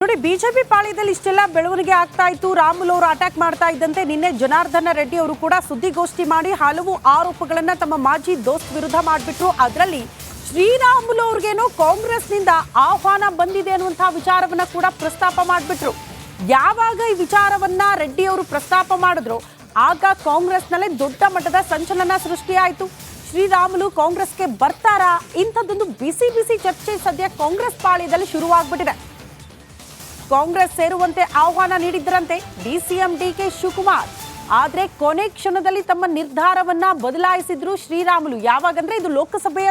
ನೋಡಿ, ಬಿಜೆಪಿ ಪಾಳ್ಯದಲ್ಲಿ ಇಷ್ಟೆಲ್ಲ ಬೆಳವಣಿಗೆ ಆಗ್ತಾ ಇತ್ತು. ರಾಮುಲು ಅವರು ಅಟ್ಯಾಕ್ ಮಾಡ್ತಾ ಇದ್ದಂತೆ ನಿನ್ನೆ ಜನಾರ್ದನ ರೆಡ್ಡಿ ಅವರು ಕೂಡ ಸುದ್ದಿಗೋಷ್ಠಿ ಮಾಡಿ ಹಲವು ಆರೋಪಗಳನ್ನ ತಮ್ಮ ಮಾಜಿ ದೋಸ್ತ್ ವಿರುದ್ಧ ಮಾಡಿಬಿಟ್ರು. ಅದರಲ್ಲಿ ಶ್ರೀರಾಮುಲು ಅವ್ರಿಗೇನೋ ಕಾಂಗ್ರೆಸ್ನಿಂದ ಆಹ್ವಾನ ಬಂದಿದೆ ಅನ್ನುವಂತಹ ವಿಚಾರವನ್ನ ಕೂಡ ಪ್ರಸ್ತಾಪ ಮಾಡಿಬಿಟ್ರು. ಯಾವಾಗ ಈ ವಿಚಾರವನ್ನ ರೆಡ್ಡಿ ಅವರು ಪ್ರಸ್ತಾಪ ಮಾಡಿದ್ರು ಆಗ ಕಾಂಗ್ರೆಸ್ನಲ್ಲೇ ದೊಡ್ಡ ಮಟ್ಟದ ಸಂಚಲನ ಸೃಷ್ಟಿಯಾಯಿತು. ಶ್ರೀರಾಮುಲು ಕಾಂಗ್ರೆಸ್ಗೆ ಬರ್ತಾರಾ? ಇಂಥದ್ದೊಂದು ಬಿಸಿ ಬಿಸಿ ಚರ್ಚೆ ಸದ್ಯ ಕಾಂಗ್ರೆಸ್ ಪಾಳ್ಯದಲ್ಲಿ ಶುರುವಾಗ್ಬಿಟ್ಟಿದೆ. ಕಾಂಗ್ರೆಸ್ ಸೇರುವಂತೆ ಆಹ್ವಾನ ನೀಡಿದ್ದರಂತೆ ಡಿಸಿಎಂ ಡಿಕೆ ಶಿವಕುಮಾರ್. ಆದ್ರೆ ಕೊನೆ ಕ್ಷಣದಲ್ಲಿ ತಮ್ಮ ನಿರ್ಧಾರವನ್ನ ಬದಲಾಯಿಸಿದ್ರು ಶ್ರೀರಾಮುಲು. ಯಾವಾಗಂದ್ರೆ ಇದು ಲೋಕಸಭೆಯ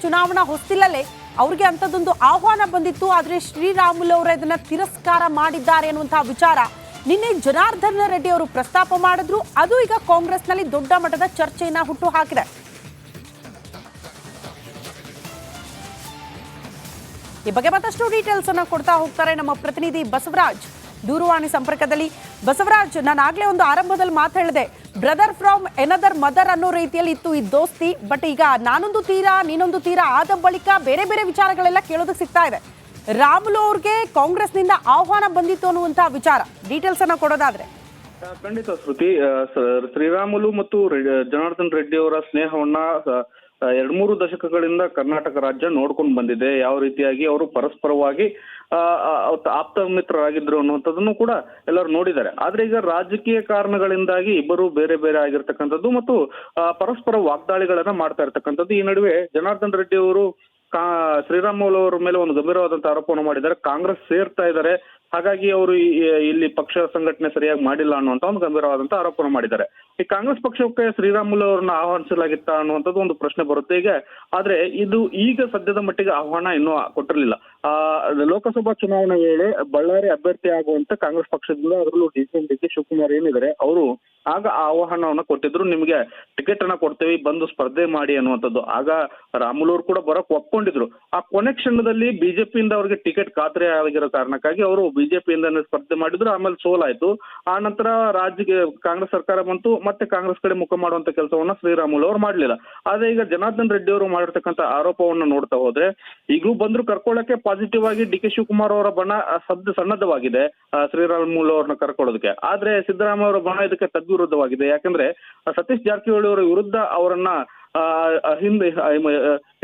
ಚುನಾವಣಾ ಹೊಸ್ತಿಲಲ್ಲೇ ಅವ್ರಿಗೆ ಅಂಥದ್ದೊಂದು ಆಹ್ವಾನ ಬಂದಿತ್ತು. ಆದ್ರೆ ಶ್ರೀರಾಮುಲು ಅವರು ಇದನ್ನ ತಿರಸ್ಕಾರ ಮಾಡಿದ್ದಾರೆ ಅನ್ನುವಂತಹ ವಿಚಾರ ನಿನ್ನೆ ಜನಾರ್ದನ ರೆಡ್ಡಿ ಅವರು ಪ್ರಸ್ತಾಪ ಮಾಡಿದ್ರು. ಅದು ಈಗ ಕಾಂಗ್ರೆಸ್ನಲ್ಲಿ ದೊಡ್ಡ ಮಟ್ಟದ ಚರ್ಚೆಯನ್ನ ಹುಟ್ಟು ಹಾಕಿದೆ. ಈ ಬಗ್ಗೆ ಮತ್ತಷ್ಟು ಡೀಟೇಲ್ಸ್ ಅನ್ನ ಕೊಡ್ತಾ ಹೋಗ್ತಾರೆ ನಮ್ಮ ಪ್ರತಿನಿಧಿ ಬಸವರಾಜ್ ದೂರವಾಣಿ ಸಂಪರ್ಕದಲ್ಲಿ. ಬಸವರಾಜ್, ನಾನು ಆಗ್ಲೇ ಒಂದು ಆರಂಭದಲ್ಲಿ ಮಾತಾಡಿದೆ, ಬ್ರದರ್ ಫ್ರಮ್ ಎನದರ್ ಮದರ್ ಅನ್ನೋ ರೀತಿಯಲ್ಲಿ ಇತ್ತು ಈ ದೋಸ್ತಿ. ಬಟ್ ಈಗ ನಾನೊಂದು ತೀರಾ ನೀನೊಂದು ತೀರಾ ಆದ ಬಳಿಕ ಬೇರೆ ಬೇರೆ ವಿಚಾರಗಳೆಲ್ಲ ಕೇಳೋದಕ್ಕೆ ಸಿಗ್ತಾ ಇದೆ. ರಾಮುಲು ಅವ್ರಿಗೆ ಕಾಂಗ್ರೆಸ್ನಿಂದ ಆಹ್ವಾನ ಬಂದಿತ್ತು ಅನ್ನುವಂತಹ ವಿಚಾರ ಡೀಟೇಲ್ಸ್ ಅನ್ನ ಕೊಡೋದಾದ್ರೆ. ಖಂಡಿತ ಶ್ರುತಿ, ಶ್ರೀರಾಮುಲು ಮತ್ತು ಜನಾರ್ದನ್ ರೆಡ್ಡಿ ಅವರ ಸ್ನೇಹವನ್ನ 2-3 ದಶಕಗಳಿಂದ ಕರ್ನಾಟಕ ರಾಜ್ಯ ನೋಡ್ಕೊಂಡು ಬಂದಿದೆ. ಯಾವ ರೀತಿಯಾಗಿ ಅವರು ಪರಸ್ಪರವಾಗಿ ಆಪ್ತ ಮಿತ್ರರಾಗಿದ್ರು ಅನ್ನುವಂಥದ್ದನ್ನು ಕೂಡ ಎಲ್ಲರೂ ನೋಡಿದ್ದಾರೆ. ಆದ್ರೆ ಈಗ ರಾಜಕೀಯ ಕಾರಣಗಳಿಂದಾಗಿ ಇಬ್ಬರು ಬೇರೆ ಬೇರೆ ಆಗಿರ್ತಕ್ಕಂಥದ್ದು ಮತ್ತು ಪರಸ್ಪರ ವಾಗ್ದಾಳಿಗಳನ್ನ ಮಾಡ್ತಾ ಇರ್ತಕ್ಕಂಥದ್ದು. ಈ ನಡುವೆ ಜನಾರ್ದನ್ ರೆಡ್ಡಿ ಅವರು ಶ್ರೀರಾಮುಲು ಅವರ ಮೇಲೆ ಒಂದು ಗಂಭೀರವಾದಂತಹ ಆರೋಪವನ್ನು ಮಾಡಿದ್ದಾರೆ. ಕಾಂಗ್ರೆಸ್ ಸೇರ್ತಾ ಇದ್ದಾರೆ, ಹಾಗಾಗಿ ಅವರು ಇಲ್ಲಿ ಪಕ್ಷ ಸಂಘಟನೆ ಸರಿಯಾಗಿ ಮಾಡಿಲ್ಲ ಅನ್ನುವಂತ ಒಂದು ಗಂಭೀರವಾದಂತಹ ಆರೋಪವನ್ನು ಮಾಡಿದ್ದಾರೆ. ಈ ಕಾಂಗ್ರೆಸ್ ಪಕ್ಷಕ್ಕೆ ಶ್ರೀರಾಮುಲು ಅವರನ್ನ ಆಹ್ವಾನಿಸಲಾಗಿತ್ತ ಅನ್ನುವಂಥದ್ದು ಒಂದು ಪ್ರಶ್ನೆ ಬರುತ್ತೆ ಈಗ. ಆದ್ರೆ ಇದು ಈಗ ಸದ್ಯದ ಮಟ್ಟಿಗೆ ಆಹ್ವಾನ ಇನ್ನೂ ಕೊಟ್ಟಿರಲಿಲ್ಲ. ಲೋಕಸಭಾ ಚುನಾವಣೆ ವೇಳೆ ಬಳ್ಳಾರಿ ಅಭ್ಯರ್ಥಿ ಆಗುವಂತ ಕಾಂಗ್ರೆಸ್ ಪಕ್ಷದಿಂದ, ಅದರಲ್ಲೂ ಡಿಸಿಎಂ ಡಿಕೆ ಶಿವಕುಮಾರ್ ಏನಿದ್ದಾರೆ ಅವರು ಆಗ ಆಹ್ವಾನವನ್ನ ಕೊಟ್ಟಿದ್ರು, ನಿಮ್ಗೆ ಟಿಕೆಟ್ ಅನ್ನ ಕೊಡ್ತೇವೆ, ಬಂದು ಸ್ಪರ್ಧೆ ಮಾಡಿ ಅನ್ನುವಂಥದ್ದು. ಆಗ ರಾಮುಲು ಅವರು ಕೂಡ ಬರೋಕ್ ಒಪ್ಕೊಂಡಿದ್ರು. ಆ ಕೊನೆ ಕ್ಷಣದಲ್ಲಿ ಬಿಜೆಪಿಯಿಂದ ಅವರಿಗೆ ಟಿಕೆಟ್ ಖಾತ್ರಿ ಆಗಿರೋ ಕಾರಣಕ್ಕಾಗಿ ಅವರು ಬಿಜೆಪಿಯಿಂದ ಸ್ಪರ್ಧೆ ಮಾಡಿದ್ರು. ಆಮೇಲೆ ಸೋಲಾಯ್ತು. ಆ ನಂತರ ರಾಜ್ಯಕ್ಕೆ ಕಾಂಗ್ರೆಸ್ ಸರ್ಕಾರ ಬಂತು, ಮತ್ತೆ ಕಾಂಗ್ರೆಸ್ ಕಡೆ ಮುಖ ಮಾಡುವಂತ ಕೆಲಸವನ್ನ ಶ್ರೀರಾಮುಲು ಅವರು ಮಾಡ್ಲಿಲ್ಲ. ಆದ್ರೆ ಈಗ ಜನಾರ್ದನ್ ರೆಡ್ಡಿ ಅವರು ಮಾಡಿರ್ತಕ್ಕಂಥ ಆರೋಪವನ್ನ ನೋಡ್ತಾ ಹೋದ್ರೆ ಈಗಲೂ ಬಂದ್ರು ಕರ್ಕೊಳ್ಳಕ್ಕೆ ಪಾಸಿಟಿವ್ ಆಗಿ ಡಿಕೆ ಶಿವಕುಮಾರ್ ಅವರ ಬಣ ಸನ್ನದ್ಧವಾಗಿದೆ ಶ್ರೀರಾಮುಲು ಅವ್ರನ್ನ ಕರ್ಕೊಳ್ಳೋದಕ್ಕೆ. ಆದ್ರೆ ಸಿದ್ದರಾಮಯ್ಯ ಅವರ ಬಣ ಇದಕ್ಕೆ ತದ್ವಿರುದ್ಧವಾಗಿದೆ. ಯಾಕಂದ್ರೆ ಸತೀಶ್ ಜಾರಕಿಹೊಳಿ ಅವರ ವಿರುದ್ಧ ಅವರನ್ನ ಹಿಂದೆ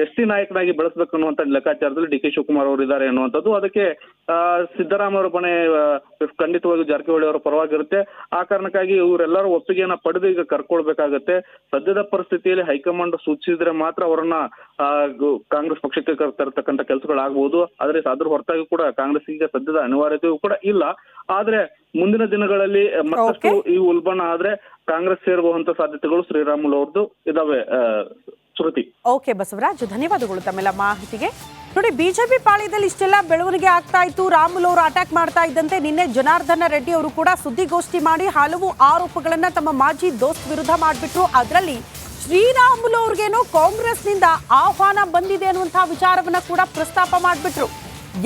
ಎಸ್ ಟಿ ನಾಯಕನಾಗಿ ಬೆಳೆಸಬೇಕು ಅನ್ನುವಂತ ಲೆಕ್ಕಾಚಾರದಲ್ಲಿ ಡಿಕೆ ಶಿವಕುಮಾರ್ ಅವರು ಇದ್ದಾರೆ ಅನ್ನುವಂಥದ್ದು. ಅದಕ್ಕೆ ಸಿದ್ದರಾಮಯ್ಯ ಅವರ ಬಣೆ ಖಂಡಿತವಾಗಿ ಜಾರಕಿಹೊಳಿ ಅವರ ಪರವಾಗಿರುತ್ತೆ. ಆ ಕಾರಣಕ್ಕಾಗಿ ಇವರೆಲ್ಲರೂ ಒಪ್ಪಿಗೆಯನ್ನ ಪಡೆದು ಈಗ ಕರ್ಕೊಳ್ಬೇಕಾಗತ್ತೆ. ಸದ್ಯದ ಪರಿಸ್ಥಿತಿಯಲ್ಲಿ ಹೈಕಮಾಂಡ್ ಸೂಚಿಸಿದ್ರೆ ಮಾತ್ರ ಅವರನ್ನ ಕಾಂಗ್ರೆಸ್ ಪಕ್ಷಕ್ಕೆ ತರತಕ್ಕಂಥ ಕೆಲಸಗಳಾಗಬಹುದು. ಆದ್ರೆ ಅದ್ರ ಹೊರತಾಗಿ ಕೂಡ ಕಾಂಗ್ರೆಸ್ ಈಗ ಸದ್ಯದ ಅನಿವಾರ್ಯತೆಯೂ ಕೂಡ ಇಲ್ಲ. ಆದ್ರೆ ಮುಂದಿನ ದಿನಗಳಲ್ಲಿ ಮತ್ತಷ್ಟು ಈ ಉಲ್ಬಣ ಆದ್ರೆ ಕಾಂಗ್ರೆಸ್ ಸೇರುವಂತ ಸಾಧ್ಯತೆಗಳು ಶ್ರೀರಾಮುಲು ಅವ್ರದ್ದು ಇದಾವೆ. ಶ್ರುತಿ. ಓಕೆ ಬಸವರಾಜ್, ಧನ್ಯವಾದಗಳು ತಮ್ಮೆಲ್ಲ ಮಾಹಿತಿಗೆ. ನೋಡಿ, ಬಿಜೆಪಿ ಪಾಳ್ಯದಲ್ಲಿ ಇಷ್ಟೆಲ್ಲ ಬೆಳವಣಿಗೆ ಆಗ್ತಾ ಇತ್ತು. ರಾಮುಲು ಅವರು ಅಟ್ಯಾಕ್ ಮಾಡ್ತಾ ಇದ್ದಂತೆ ನಿನ್ನೆ ಜನಾರ್ದನ ರೆಡ್ಡಿ ಅವರು ಕೂಡ ಸುದ್ದಿಗೋಷ್ಠಿ ಮಾಡಿ ಹಲವು ಆರೋಪಗಳನ್ನ ತಮ್ಮ ಮಾಜಿ ದೋಸ್ತ್ ವಿರುದ್ಧ ಮಾಡಿಬಿಟ್ರು. ಅದರಲ್ಲಿ ಶ್ರೀರಾಮುಲು ಅವ್ರಿಗೇನೋ ಕಾಂಗ್ರೆಸ್ನಿಂದ ಆಹ್ವಾನ ಬಂದಿದೆ ಅನ್ನುವಂತಹ ವಿಚಾರವನ್ನ ಕೂಡ ಪ್ರಸ್ತಾಪ ಮಾಡಿಬಿಟ್ರು.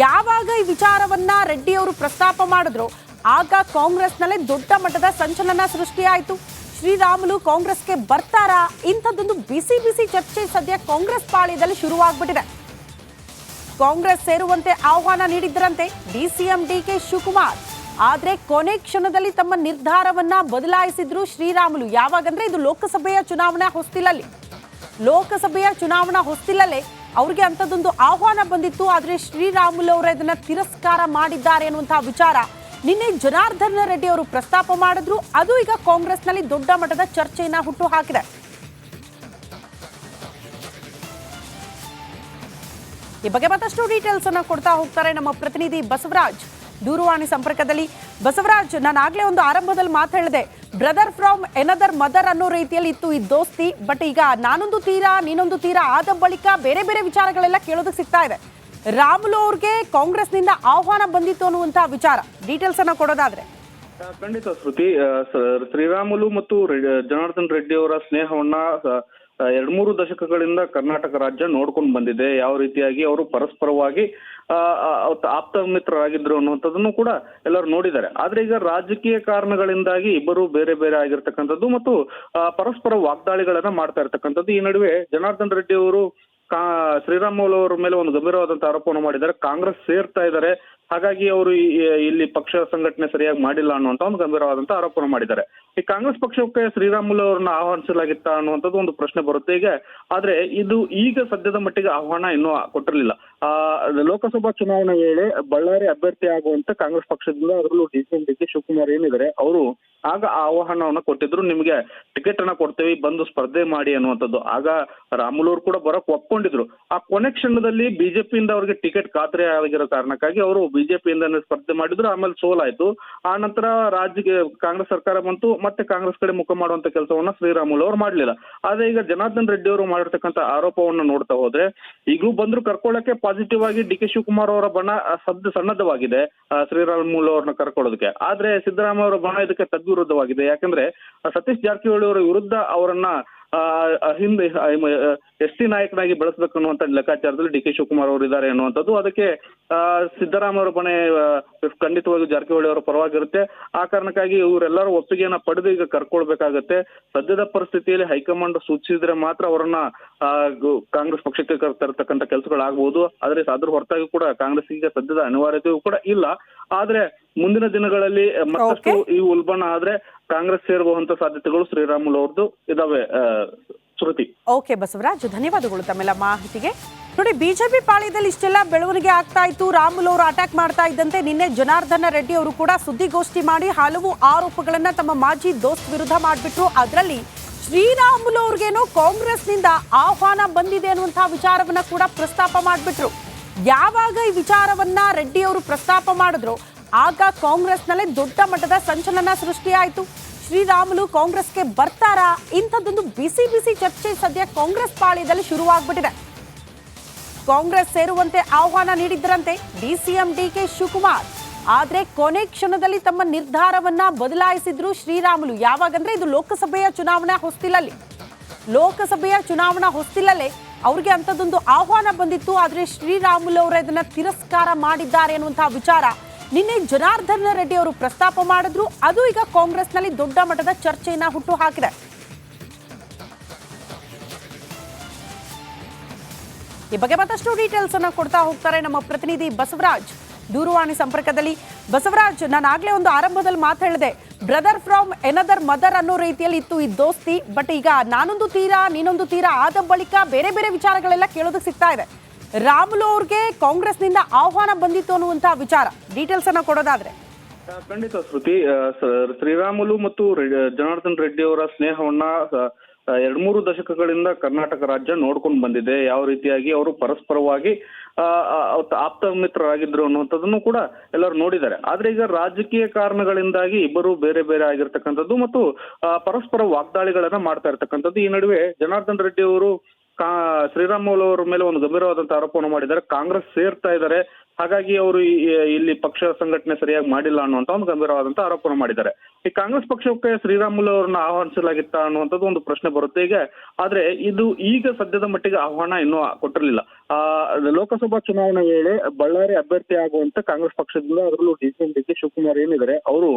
ಯಾವಾಗ ಈ ವಿಚಾರವನ್ನ ರೆಡ್ಡಿ ಅವರು ಪ್ರಸ್ತಾಪ ಮಾಡಿದ್ರು ಆಗ ಕಾಂಗ್ರೆಸ್ನಲ್ಲೇ ದೊಡ್ಡ ಮಟ್ಟದ ಸಂಚಲನ ಸೃಷ್ಟಿಯಾಯಿತು. ಶ್ರೀರಾಮುಲು ಕಾಂಗ್ರೆಸ್ಗೆ ಬರ್ತಾರಾ? ಇಂಥದ್ದೊಂದು ಬಿಸಿ ಬಿಸಿ ಚರ್ಚೆ ಸದ್ಯ ಕಾಂಗ್ರೆಸ್ ಪಾಳ್ಯದಲ್ಲಿ ಶುರುವಾಗ್ಬಿಟ್ಟಿದೆ. ಕಾಂಗ್ರೆಸ್ ಸೇರುವಂತೆ ಆಹ್ವಾನ ನೀಡಿದ್ದರಂತೆ ಡಿಸಿಎಂ ಡಿಕೆ ಶಿವಕುಮಾರ್. ಆದ್ರೆ ಕೊನೆ ಕ್ಷಣದಲ್ಲಿ ತಮ್ಮ ನಿರ್ಧಾರವನ್ನ ಬದಲಾಯಿಸಿದ್ರು ಶ್ರೀರಾಮುಲು. ಯಾವಾಗಂದ್ರೆ ಇದು ಲೋಕಸಭೆಯ ಚುನಾವಣಾ ಹೊಸ್ತಿಲಲ್ಲೇ ಅವ್ರಿಗೆ ಅಂಥದ್ದೊಂದು ಆಹ್ವಾನ ಬಂದಿತ್ತು. ಆದ್ರೆ ಶ್ರೀರಾಮುಲು ಅವರು ಇದನ್ನ ತಿರಸ್ಕಾರ ಮಾಡಿದ್ದಾರೆ ಅನ್ನುವಂತಹ ವಿಚಾರ ನಿನ್ನೆ ಜನಾರ್ದನ ರೆಡ್ಡಿ ಅವರು ಪ್ರಸ್ತಾಪ ಮಾಡಿದ್ರು. ಅದು ಈಗ ಕಾಂಗ್ರೆಸ್ನಲ್ಲಿ ದೊಡ್ಡ ಮಟ್ಟದ ಚರ್ಚೆಯನ್ನ ಹುಟ್ಟು ಹಾಕಿದೆ. ಈ ಬಗ್ಗೆ ಮತ್ತಷ್ಟು ಡೀಟೇಲ್ಸ್ ಅನ್ನ ಕೊಡ್ತಾ ಹೋಗ್ತಾರೆ ನಮ್ಮ ಪ್ರತಿನಿಧಿ ಬಸವರಾಜ್ ದೂರವಾಣಿ ಸಂಪರ್ಕದಲ್ಲಿ. ಬಸವರಾಜ್, ನಾನು ಆಗ್ಲೇ ಒಂದು ಆರಂಭದಲ್ಲಿ ಮಾತಾಡಿದೆ, ಬ್ರದರ್ ಫ್ರಮ್ ಎನದರ್ ಮದರ್ ಅನ್ನೋ ರೀತಿಯಲ್ಲಿ ಇತ್ತು ಈ ದೋಸ್ತಿ. ಬಟ್ ಈಗ ನಾನೊಂದು ತೀರಾ ನೀನೊಂದು ತೀರಾ ಆದ ಬಳಿಕ ಬೇರೆ ಬೇರೆ ವಿಚಾರಗಳೆಲ್ಲ ಕೇಳೋದಕ್ಕೆ ಸಿಗ್ತಾ ಇದೆ. ರಾಮುಲು ಅವ್ರಿಗೆ ಕಾಂಗ್ರೆಸ್ನಿಂದ ಆಹ್ವಾನ ಬಂದಿತ್ತು ಅನ್ನುವಂತಹ ವಿಚಾರ ಡೀಟೇಲ್ಸ್ ಅನ್ನ ಕೊಡೋದಾದ್ರೆ. ಖಂಡಿತ ಶ್ರುತಿ, ಶ್ರೀರಾಮುಲು ಮತ್ತು ಜನಾರ್ದನ್ ರೆಡ್ಡಿ ಅವರ ಸ್ನೇಹವನ್ನ 2-3 ದಶಕಗಳಿಂದ ಕರ್ನಾಟಕ ರಾಜ್ಯ ನೋಡ್ಕೊಂಡು ಬಂದಿದೆ. ಯಾವ ರೀತಿಯಾಗಿ ಅವರು ಪರಸ್ಪರವಾಗಿ ಆಪ್ತ ಮಿತ್ರರಾಗಿದ್ರು ಅನ್ನುವಂಥದ್ದನ್ನು ಕೂಡ ಎಲ್ಲರೂ ನೋಡಿದ್ದಾರೆ. ಆದ್ರೆ ಈಗ ರಾಜಕೀಯ ಕಾರಣಗಳಿಂದಾಗಿ ಇಬ್ಬರು ಬೇರೆ ಬೇರೆ ಆಗಿರ್ತಕ್ಕಂಥದ್ದು ಮತ್ತು ಪರಸ್ಪರ ವಾಗ್ದಾಳಿಗಳನ್ನ ಮಾಡ್ತಾ ಇರ್ತಕ್ಕಂಥದ್ದು. ಈ ನಡುವೆ ಜನಾರ್ದನ್ ರೆಡ್ಡಿ ಅವರು ಶ್ರೀರಾಮುಲು ಅವರ ಮೇಲೆ ಒಂದು ಗಂಭೀರವಾದಂತಹ ಆರೋಪವನ್ನು ಮಾಡಿದ್ದಾರೆ. ಕಾಂಗ್ರೆಸ್ ಸೇರ್ತಾ ಇದ್ದಾರೆ, ಹಾಗಾಗಿ ಅವರು ಇಲ್ಲಿ ಪಕ್ಷ ಸಂಘಟನೆ ಸರಿಯಾಗಿ ಮಾಡಿಲ್ಲ ಅನ್ನುವಂತ ಒಂದು ಗಂಭೀರವಾದಂತಹ ಆರೋಪವನ್ನು ಮಾಡಿದ್ದಾರೆ. ಈ ಕಾಂಗ್ರೆಸ್ ಪಕ್ಷಕ್ಕೆ ಶ್ರೀರಾಮುಲು ಅವರನ್ನ ಆಹ್ವಾನಿಸಲಾಗಿತ್ತ ಅನ್ನುವಂಥದ್ದು ಒಂದು ಪ್ರಶ್ನೆ ಬರುತ್ತೆ ಈಗ. ಆದ್ರೆ ಇದು ಈಗ ಸದ್ಯದ ಮಟ್ಟಿಗೆ ಆಹ್ವಾನ ಇನ್ನೂ ಕೊಟ್ಟಿರಲಿಲ್ಲ. ಲೋಕಸಭಾ ಚುನಾವಣೆ ವೇಳೆ ಬಳ್ಳಾರಿ ಅಭ್ಯರ್ಥಿ ಆಗುವಂತ ಕಾಂಗ್ರೆಸ್ ಪಕ್ಷದಿಂದ, ಅದರಲ್ಲೂ ಡಿ.ಕೆ ಶಿವಕುಮಾರ್ ಏನಿದ್ದಾರೆ ಅವರು ಆಗ ಆಹ್ವಾನವನ್ನ ಕೊಟ್ಟಿದ್ರು, ನಿಮ್ಗೆ ಟಿಕೆಟ್ ಅನ್ನ ಕೊಡ್ತೇವೆ, ಬಂದು ಸ್ಪರ್ಧೆ ಮಾಡಿ ಅನ್ನುವಂಥದ್ದು. ಆಗ ರಾಮುಲು ಅವರು ಕೂಡ ಬರೋಕ್ ಒಪ್ಕೊಂಡಿದ್ರು. ಆ ಕೊನೆ ಕ್ಷಣದಲ್ಲಿ ಬಿಜೆಪಿಯಿಂದ ಅವರಿಗೆ ಟಿಕೆಟ್ ಖಾತ್ರಿ ಆಗಿರೋ ಕಾರಣಕ್ಕಾಗಿ ಅವರು ಬಿಜೆಪಿಯಿಂದ ಸ್ಪರ್ಧೆ ಮಾಡಿದ್ರು. ಆಮೇಲೆ ಸೋಲಾಯ್ತು. ಆ ನಂತರ ರಾಜ್ಯಕ್ಕೆ ಕಾಂಗ್ರೆಸ್ ಸರ್ಕಾರ ಬಂತು, ಮತ್ತೆ ಕಾಂಗ್ರೆಸ್ ಕಡೆ ಮುಖ ಮಾಡುವಂತ ಕೆಲಸವನ್ನ ಶ್ರೀರಾಮುಲು ಅವರು ಮಾಡ್ಲಿಲ್ಲ. ಆದ್ರೆ ಈಗ ಜನಾರ್ದನ್ ರೆಡ್ಡಿ ಅವರು ಮಾಡಿರ್ತಕ್ಕಂಥ ಆರೋಪವನ್ನ ನೋಡ್ತಾ ಹೋದ್ರೆ, ಈಗಲೂ ಬಂದ್ರು ಕರ್ಕೊಳ್ಳಕ್ಕೆ ಪಾಸಿಟಿವ್ ಆಗಿ ಡಿ.ಕೆ ಶಿವಕುಮಾರ್ ಅವರ ಬಣ ಸನ್ನದ್ಧವಾಗಿದೆ ಶ್ರೀರಾಮುಲು ಅವ್ರನ್ನ ಕರ್ಕೊಳ್ಳೋದಕ್ಕೆ. ಆದ್ರೆ ಸಿದ್ದರಾಮಯ್ಯ ಅವರ ಬಣ ಇದಕ್ಕೆ ತದ್ವಿರುದ್ಧವಾಗಿದೆ. ಯಾಕಂದ್ರೆ ಸತೀಶ್ ಜಾರಕಿಹೊಳಿ ಅವರ ವಿರುದ್ಧ ಅವರನ್ನ ಹಿಂದೆ ಎಸ್.ಟಿ ನಾಯಕನಾಗಿ ಬೆಳೆಸಬೇಕು ಅನ್ನುವಂತ ಲೆಕ್ಕಾಚಾರದಲ್ಲಿ ಡಿ.ಕೆ ಶಿವಕುಮಾರ್ ಅವರು ಇದ್ದಾರೆ ಅನ್ನುವಂಥದ್ದು. ಅದಕ್ಕೆ ಸಿದ್ದರಾಮಯ್ಯ ಅವರ ಬಣೆ ಖಂಡಿತವಾಗಿ ಜಾರಕಿಹೊಳಿ ಅವರ ಪರವಾಗಿರುತ್ತೆ. ಆ ಕಾರಣಕ್ಕಾಗಿ ಇವರೆಲ್ಲರೂ ಒಪ್ಪಿಗೆಯನ್ನ ಪಡೆದು ಈಗ ಕರ್ಕೊಳ್ಬೇಕಾಗತ್ತೆ. ಸದ್ಯದ ಪರಿಸ್ಥಿತಿಯಲ್ಲಿ ಹೈಕಮಾಂಡ್ ಸೂಚಿಸಿದ್ರೆ ಮಾತ್ರ ಅವರನ್ನ ಕಾಂಗ್ರೆಸ್ ಪಕ್ಷಕ್ಕೆ ತರತಕ್ಕಂಥ ಕೆಲಸಗಳಾಗಬಹುದು. ಆದ್ರೆ ಅದ್ರ ಹೊರತಾಗಿ ಕೂಡ ಕಾಂಗ್ರೆಸ್ ಈಗ ಸದ್ಯದ ಅನಿವಾರ್ಯತೆಯೂ ಕೂಡ ಇಲ್ಲ. ಆದ್ರೆ ಮುಂದಿನ ದಿನಗಳಲ್ಲಿ ಮತ್ತಷ್ಟು ಈ ಉಲ್ಬಣ ಆದ್ರೆ ಕಾಂಗ್ರೆಸ್ ಸೇರುವಂತ ಸಾಧ್ಯತೆಗಳು ಶ್ರೀರಾಮುಲು ಅವ್ರದ್ದು ಇದಾವೆ. ಶ್ರುತಿ. ಓಕೆ ಬಸವರಾಜ್, ಧನ್ಯವಾದಗಳು ತಮ್ಮೆಲ್ಲ ಮಾಹಿತಿಗೆ. ನೋಡಿ, ಬಿಜೆಪಿ ಪಾಳ್ಯದಲ್ಲಿ ಇಷ್ಟೆಲ್ಲ ಬೆಳವಣಿಗೆ ಆಗ್ತಾ ಇತ್ತು, ರಾಮುಲು ಅವರು ಅಟ್ಯಾಕ್ ಮಾಡ್ತಾ ಇದ್ದಂತೆ ನಿನ್ನೆ ಜನಾರ್ದನ ರೆಡ್ಡಿ ಅವರು ಕೂಡ ಸುದ್ದಿಗೋಷ್ಠಿ ಮಾಡಿ ಹಲವು ಆರೋಪಗಳನ್ನ ತಮ್ಮ ಮಾಜಿ ದೋಸ್ತ್ ವಿರುದ್ಧ ಮಾಡಿಬಿಟ್ರು. ಅದರಲ್ಲಿ ಶ್ರೀರಾಮುಲು ಅವ್ರಿಗೇನೋ ಕಾಂಗ್ರೆಸ್ನಿಂದ ಆಹ್ವಾನ ಬಂದಿದೆ ಅನ್ನುವಂತಹ ವಿಚಾರವನ್ನ ಕೂಡ ಪ್ರಸ್ತಾಪ ಮಾಡಿಬಿಟ್ರು. ಯಾವಾಗ ಈ ವಿಚಾರವನ್ನ ರೆಡ್ಡಿ ಅವರು ಪ್ರಸ್ತಾಪ ಮಾಡಿದ್ರು, ಆಗ ಕಾಂಗ್ರೆಸ್ನಲ್ಲೇ ದೊಡ್ಡ ಮಟ್ಟದ ಸಂಚಲನ ಸೃಷ್ಟಿಯಾಯಿತು. ಶ್ರೀರಾಮುಲು ಕಾಂಗ್ರೆಸ್ಗೆ ಬರ್ತಾರಾ? ಇಂಥದ್ದೊಂದು ಬಿಸಿ ಬಿಸಿ ಚರ್ಚೆ ಸದ್ಯ ಕಾಂಗ್ರೆಸ್ ಪಾಳ್ಯದಲ್ಲಿ ಶುರುವಾಗ್ಬಿಟ್ಟಿದೆ. ಕಾಂಗ್ರೆಸ್ ಸೇರುವಂತೆ ಆಹ್ವಾನ ನೀಡಿದ್ದರಂತೆ ಡಿಸಿಎಂ ಡಿ.ಕೆ ಶಿವಕುಮಾರ್. ಆದ್ರೆ ಕೊನೆ ಕ್ಷಣದಲ್ಲಿ ತಮ್ಮ ನಿರ್ಧಾರವನ್ನ ಬದಲಾಯಿಸಿದ್ರು ಶ್ರೀರಾಮುಲು. ಯಾವಾಗಂದ್ರೆ ಇದು ಲೋಕಸಭೆಯ ಚುನಾವಣಾ ಹೊಸ್ತಿಲಲ್ಲೇ ಅವ್ರಿಗೆ ಅಂಥದ್ದೊಂದು ಆಹ್ವಾನ ಬಂದಿತ್ತು. ಆದ್ರೆ ಶ್ರೀರಾಮುಲು ಅವರು ಇದನ್ನ ತಿರಸ್ಕಾರ ಮಾಡಿದ್ದಾರೆ ಅನ್ನುವಂತಹ ವಿಚಾರ ನಿನ್ನೆ ಜನಾರ್ದನ ರೆಡ್ಡಿ ಅವರು ಪ್ರಸ್ತಾಪ ಮಾಡಿದ್ರು. ಅದು ಈಗ ಕಾಂಗ್ರೆಸ್ನಲ್ಲಿ ದೊಡ್ಡ ಮಟ್ಟದ ಚರ್ಚೆಯನ್ನ ಹುಟ್ಟು ಹಾಕಿದೆ. ಈ ಬಗ್ಗೆ ಮತ್ತಷ್ಟು ಡೀಟೇಲ್ಸ್ ಅನ್ನ ಕೊಡ್ತಾ ಹೋಗ್ತಾರೆ ನಮ್ಮ ಪ್ರತಿನಿಧಿ ಬಸವರಾಜ್ ದೂರವಾಣಿ ಸಂಪರ್ಕದಲ್ಲಿ. ಬಸವರಾಜ್, ನಾನು ಆಗ್ಲೇ ಒಂದು ಆರಂಭದಲ್ಲಿ ಮಾತಾಡಿದೆ, ಬ್ರದರ್ ಫ್ರಮ್ ಎನದರ್ ಮದರ್ ಅನ್ನೋ ರೀತಿಯಲ್ಲಿ ಇತ್ತು ಈ ದೋಸ್ತಿ. ಬಟ್ ಈಗ ನಾನೊಂದು ತೀರಾ ನೀನೊಂದು ತೀರಾ ಆದ ಬಳಿಕ ಬೇರೆ ಬೇರೆ ವಿಚಾರಗಳೆಲ್ಲ ಕೇಳೋದಕ್ಕೆ ಸಿಗ್ತಾ ಇದೆ. ರಾಮುಲು ಅವ್ರಿಗೆ ಕಾಂಗ್ರೆಸ್ನಿಂದ ಆಹ್ವಾನ ಬಂದಿತ್ತು ಅನ್ನುವಂತಹ ವಿಚಾರ ಡೀಟೇಲ್ಸ್ ಅನ್ನ ಕೊಡೋದಾದ್ರೆ. ಖಂಡಿತ ಶ್ರುತಿ, ಶ್ರೀರಾಮುಲು ಮತ್ತು ಜನಾರ್ದನ್ ರೆಡ್ಡಿ ಅವರ ಸ್ನೇಹವನ್ನ 2-3 ದಶಕಗಳಿಂದ ಕರ್ನಾಟಕ ರಾಜ್ಯ ನೋಡ್ಕೊಂಡು ಬಂದಿದೆ. ಯಾವ ರೀತಿಯಾಗಿ ಅವರು ಪರಸ್ಪರವಾಗಿ ಆಪ್ತ ಮಿತ್ರರಾಗಿದ್ರು ಅನ್ನುವಂಥದ್ದನ್ನು ಕೂಡ ಎಲ್ಲರೂ ನೋಡಿದ್ದಾರೆ. ಆದ್ರೆ ಈಗ ರಾಜಕೀಯ ಕಾರಣಗಳಿಂದಾಗಿ ಇಬ್ಬರು ಬೇರೆ ಬೇರೆ ಆಗಿರ್ತಕ್ಕಂಥದ್ದು ಮತ್ತು ಪರಸ್ಪರ ವಾಗ್ದಾಳಿಗಳನ್ನ ಮಾಡ್ತಾ ಇರ್ತಕ್ಕಂಥದ್ದು. ಈ ನಡುವೆ ಜನಾರ್ದನ್ ರೆಡ್ಡಿ ಅವರು ಶ್ರೀರಾಮುಲು ಅವರ ಮೇಲೆ ಒಂದು ಗಂಭೀರವಾದಂತಹ ಆರೋಪವನ್ನು ಮಾಡಿದ್ದಾರೆ. ಕಾಂಗ್ರೆಸ್ ಸೇರ್ತಾ ಇದ್ದಾರೆ, ಹಾಗಾಗಿ ಅವರು ಇಲ್ಲಿ ಪಕ್ಷ ಸಂಘಟನೆ ಸರಿಯಾಗಿ ಮಾಡಿಲ್ಲ ಅನ್ನುವಂತ ಒಂದು ಗಂಭೀರವಾದಂತಹ ಆರೋಪವನ್ನು ಮಾಡಿದ್ದಾರೆ. ಈ ಕಾಂಗ್ರೆಸ್ ಪಕ್ಷಕ್ಕೆ ಶ್ರೀರಾಮುಲು ಅವರನ್ನ ಆಹ್ವಾನಿಸಲಾಗಿತ್ತ ಅನ್ನುವಂಥದ್ದು ಒಂದು ಪ್ರಶ್ನೆ ಬರುತ್ತೆ ಈಗ. ಆದ್ರೆ ಇದು ಈಗ ಸದ್ಯದ ಮಟ್ಟಿಗೆ ಆಹ್ವಾನ ಇನ್ನೂ ಕೊಟ್ಟಿರಲಿಲ್ಲ. ಲೋಕಸಭಾ ಚುನಾವಣೆ ವೇಳೆ ಬಳ್ಳಾರಿ ಅಭ್ಯರ್ಥಿ ಆಗುವಂತ ಕಾಂಗ್ರೆಸ್ ಪಕ್ಷದಿಂದ, ಅದರಲ್ಲೂ ಡಿ.ಕೆ ಶಿವಕುಮಾರ್ ಏನಿದ್ದಾರೆ ಅವರು